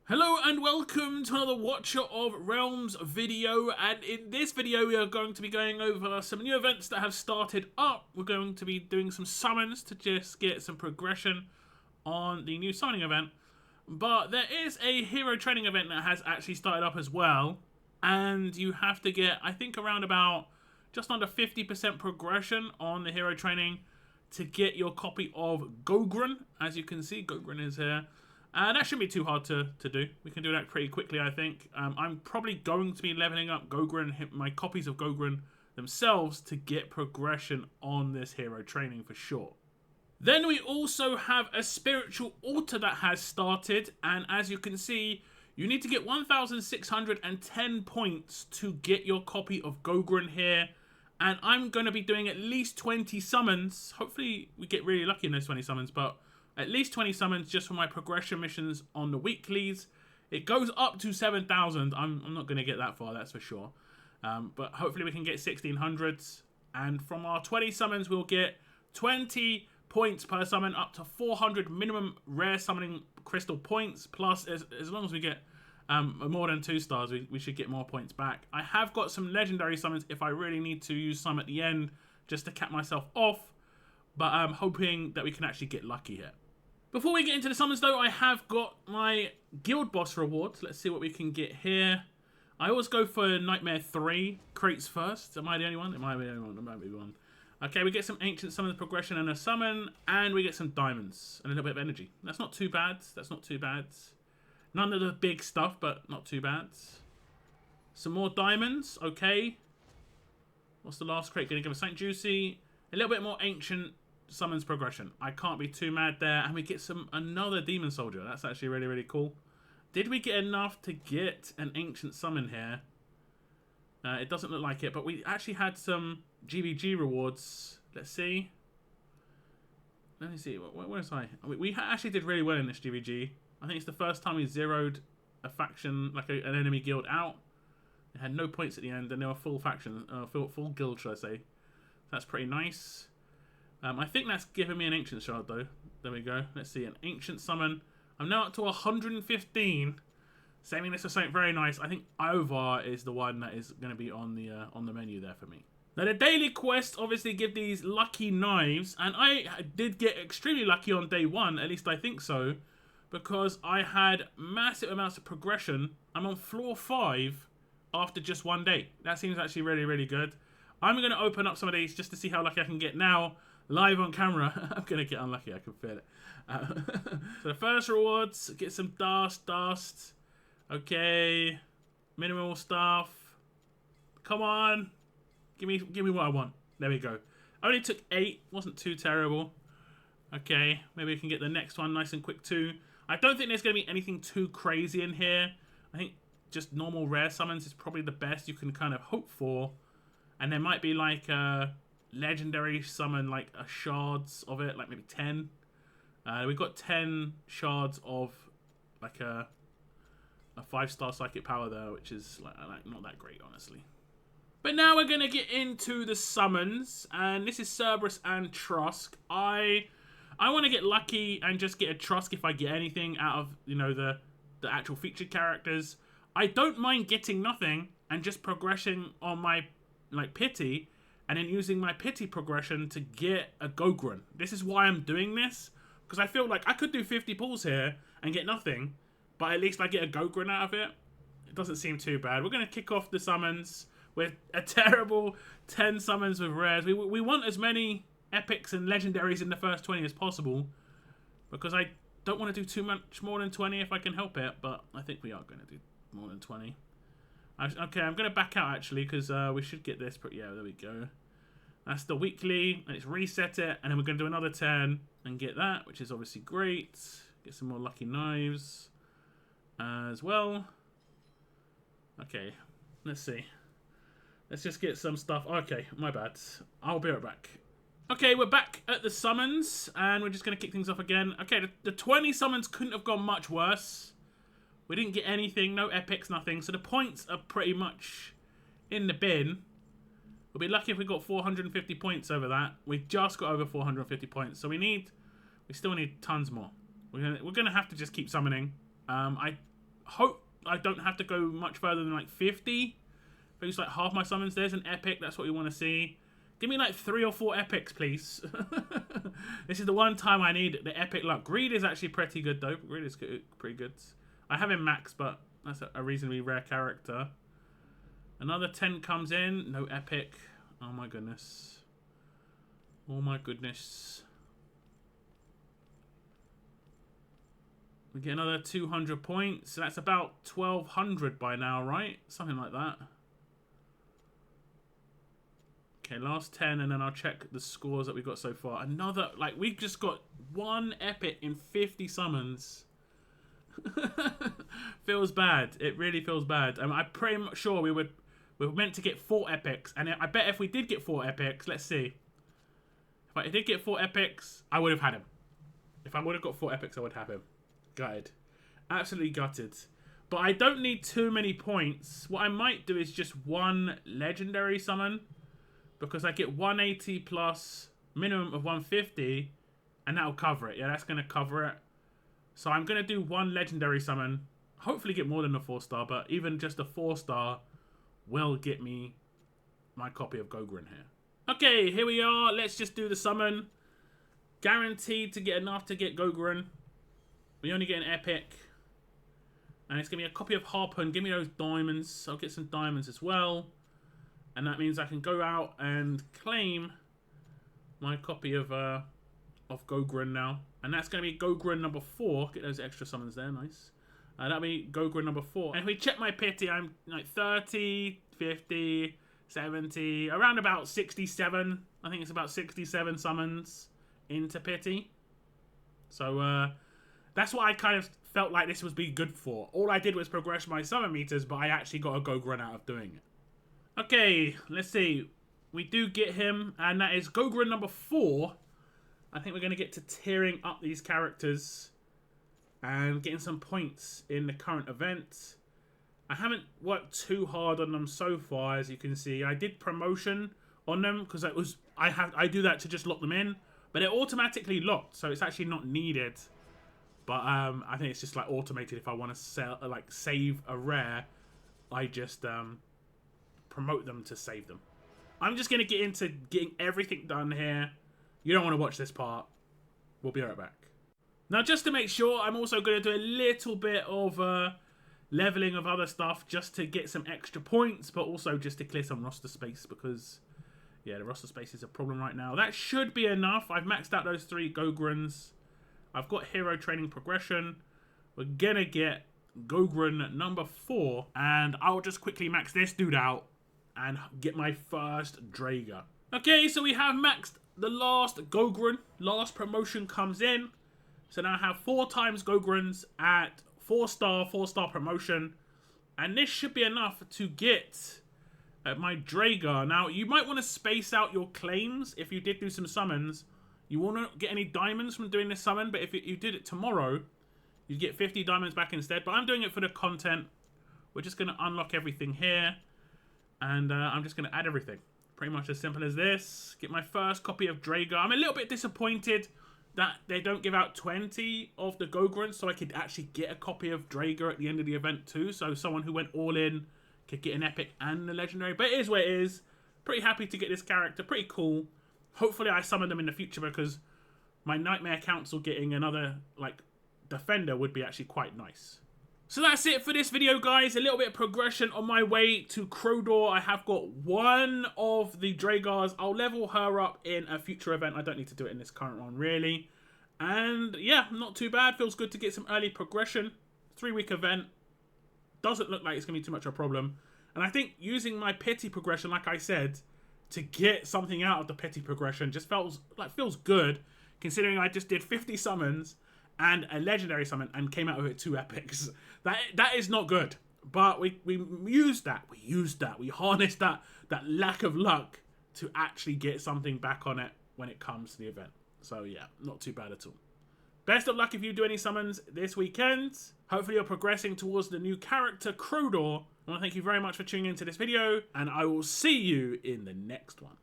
Hello and welcome to another Watcher of Realms video, and in this video we are going to be going over some new events that have started up. We're going to be doing some summons to just get some progression on the new summoning event, but there is a hero training event that has actually started up as well, and you have to get, I think, around about just under 50% progression on the hero training to get your copy of Gogren. As you can see, Gogren is here. That shouldn't be too hard to do. We can do that pretty quickly, I think. I'm probably going to be leveling up Gogren, my copies of Gogren themselves, to get progression on this hero training for sure. Then we also have a spiritual altar that has started, and as you can see, you need to get 1,610 points to get your copy of Gogren here. And I'm going to be doing at least 20 summons. Hopefully we get really lucky in those 20 summons, but at least 20 summons just for my progression missions on the weeklies. It goes up to 7,000. I'm not going to get that far, that's for sure. But hopefully we can get 1,600s. And from our 20 summons, we'll get 20 points per summon, up to 400 minimum rare summoning crystal points. Plus, as long as we get more than 2 stars, we should get more points back. I have got some legendary summons if I really need to use some at the end, just to cap myself off. But I'm hoping that we can actually get lucky here. Before we get into the summons though, I have got my guild boss rewards. Let's see what we can get here. I always go for Nightmare 3 crates first. Am I the only one? It might be the only one. It might be one. Okay, we get some ancient summons progression and a summon, and we get some diamonds and a little bit of energy. That's not too bad. That's not too bad. None of the big stuff, but not too bad. Some more diamonds. Okay. What's the last crate going to give us? Saint Juicy. A little bit more ancient summons progression. I can't be too mad there. And we get another demon soldier. That's actually really, really cool. Did we get enough to get an ancient summon here? It doesn't look like it, but we actually had some GVG rewards. Let's see. Let me see. Where was I? We actually did really well in this GVG. I think it's the first time we zeroed a faction, like an enemy guild out. It had no points at the end, and they were full faction, full guild, should I say. That's pretty nice. I think that's giving me an ancient shard though. There we go. Let's see, an ancient summon. I'm now up to 115. Saving this for something very nice. I think WOR is the one that is going to be on the menu there for me. Now the daily quests obviously give these lucky knives, and I did get extremely lucky on day 1. At least I think so, because I had massive amounts of progression. I'm on floor 5 after just 1 day. That seems actually really, really good. I'm going to open up some of these just to see how lucky I can get now. Live on camera. I'm going to get unlucky, I can feel it. So the first rewards, get some dust. Okay. Minimal stuff. Come on. Give me what I want. There we go. Only took 8. Wasn't too terrible. Okay. Maybe we can get the next one nice and quick too. I don't think there's going to be anything too crazy in here. I think just normal rare summons is probably the best you can kind of hope for. And there might be like a legendary summon, like a shards of it, like maybe 10. We've got 10 shards of like a 5-star psychic power there, which is like not that great, honestly. But now we're gonna get into the summons, and this is Cerberus and Trusk. I want to get lucky and just get a Trusk if I get anything out of, you know, the actual featured characters. I don't mind getting nothing and just progressing on my like pity, and then using my pity progression to get a Gogren. This is why I'm doing this, because I feel like I could do 50 pulls here and get nothing, but at least I get a Gogren out of it. It doesn't seem too bad. We're going to kick off the summons with a terrible 10 summons with rares. We want as many epics and legendaries in the first 20 as possible, because I don't want to do too much more than 20 if I can help it, but I think we are going to do more than 20. Okay, I'm going to back out actually, because we should get this. Yeah, there we go. That's the weekly, and it's reset it, and then we're going to do another 10 and get that, which is obviously great. Get some more lucky knives as well. Okay, let's see. Let's just get some stuff. Okay, my bad. I'll be right back. Okay, we're back at the summons, and we're just going to kick things off again. Okay, the 20 summons couldn't have gone much worse. We didn't get anything, no epics, nothing. So the points are pretty much in the bin. We'll be lucky if we got 450 points over that. We just got over 450 points. So we still need tons more. We're gonna have to just keep summoning. I hope I don't have to go much further than like 50. If I use like half my summons, there's an epic. That's what we want to see. Give me like 3 or 4 epics, please. This is the one time I need the epic luck. Greed is actually pretty good, though. Greed is pretty good. I have him max, but that's a reasonably rare character. Another 10 comes in. No epic. Oh, my goodness. Oh, my goodness. We get another 200 points. So that's about 1,200 by now, right? Something like that. Okay, last 10, and then I'll check the scores that we've got so far. Another, like, we've just got 1 epic in 50 summons. Feels bad. It really feels bad. I'm pretty sure we were meant to get 4 epics, and I bet if we did get 4 epics, let's see. If I did get 4 epics, I would have had him. If I would have got 4 epics, I would have him. Gutted. Absolutely gutted. But I don't need too many points. What I might do is just 1 legendary summon. Because I get 180 plus minimum of 150, and that'll cover it. Yeah, that's going to cover it. So I'm going to do 1 legendary summon. Hopefully get more than a 4-star, but even just a 4-star will get me my copy of Gogren here. Okay, here we are. Let's just do the summon. Guaranteed to get enough to get Gogren. We only get an epic. And it's going to be a copy of Harpoon. Give me those diamonds. I'll get some diamonds as well. And that means I can go out and claim my copy of Gogren now. And that's going to be Gogren number 4. Get those extra summons there. Nice. That'll be Gogren number 4. And if we check my pity, I'm like 30, 50, 70, around about 67. I think it's about 67 summons into pity. So that's what I kind of felt like this would be good for. All I did was progress my summon meters, but I actually got a Gogren out of doing it. Okay, let's see. We do get him, and that is Gogren number 4. I think we're going to get to tearing up these characters and getting some points in the current event. I haven't worked too hard on them so far, as you can see. I did promotion on them because I do that to just lock them in, but they're automatically locked, so it's actually not needed. But I think it's just like automated. If I want to save a rare, I just promote them to save them. I'm just going to get into getting everything done here. You don't want to watch this part. We'll be right back. Now, just to make sure, I'm also going to do a little bit of leveling of other stuff just to get some extra points, but also just to clear some roster space because, yeah, the roster space is a problem right now. That should be enough. I've maxed out those 3 Gogrens. I've got hero training progression. We're going to get Gogren number 4, and I'll just quickly max this dude out and get my first Drager. Okay, so we have maxed the last Gogren. Last promotion comes in. So now I have 4 times Gogrens at 4-star promotion. And this should be enough to get my Drager. Now, you might want to space out your claims if you did do some summons. You won't get any diamonds from doing this summon, but if you did it tomorrow, you'd get 50 diamonds back instead. But I'm doing it for the content. We're just going to unlock everything here. And I'm just going to add everything. Pretty much as simple as this. Get my first copy of Drager. I'm a little bit disappointed that they don't give out 20 of the Gogrens, so I could actually get a copy of Drager at the end of the event too. So someone who went all in could get an epic and a legendary. But it is what it is. Pretty happy to get this character. Pretty cool. Hopefully I summon them in the future because my Nightmare Council getting another like defender would be actually quite nice. So that's it for this video, guys. A little bit of progression on my way to Krodor. I have got 1 of the Dragars. I'll level her up in a future event. I don't need to do it in this current one, really. And yeah, not too bad. Feels good to get some early progression. 3-week event. Doesn't look like it's going to be too much of a problem. And I think using my pity progression, like I said, to get something out of the pity progression just feels good, considering I just did 50 summons and a legendary summon and came out with 2 epics. That is not good. But we used that. We harnessed that lack of luck to actually get something back on it when it comes to the event. So yeah, not too bad at all. Best of luck if you do any summons this weekend. Hopefully you're progressing towards the new character Krodor. I want to thank you very much for tuning into this video, and I will see you in the next one.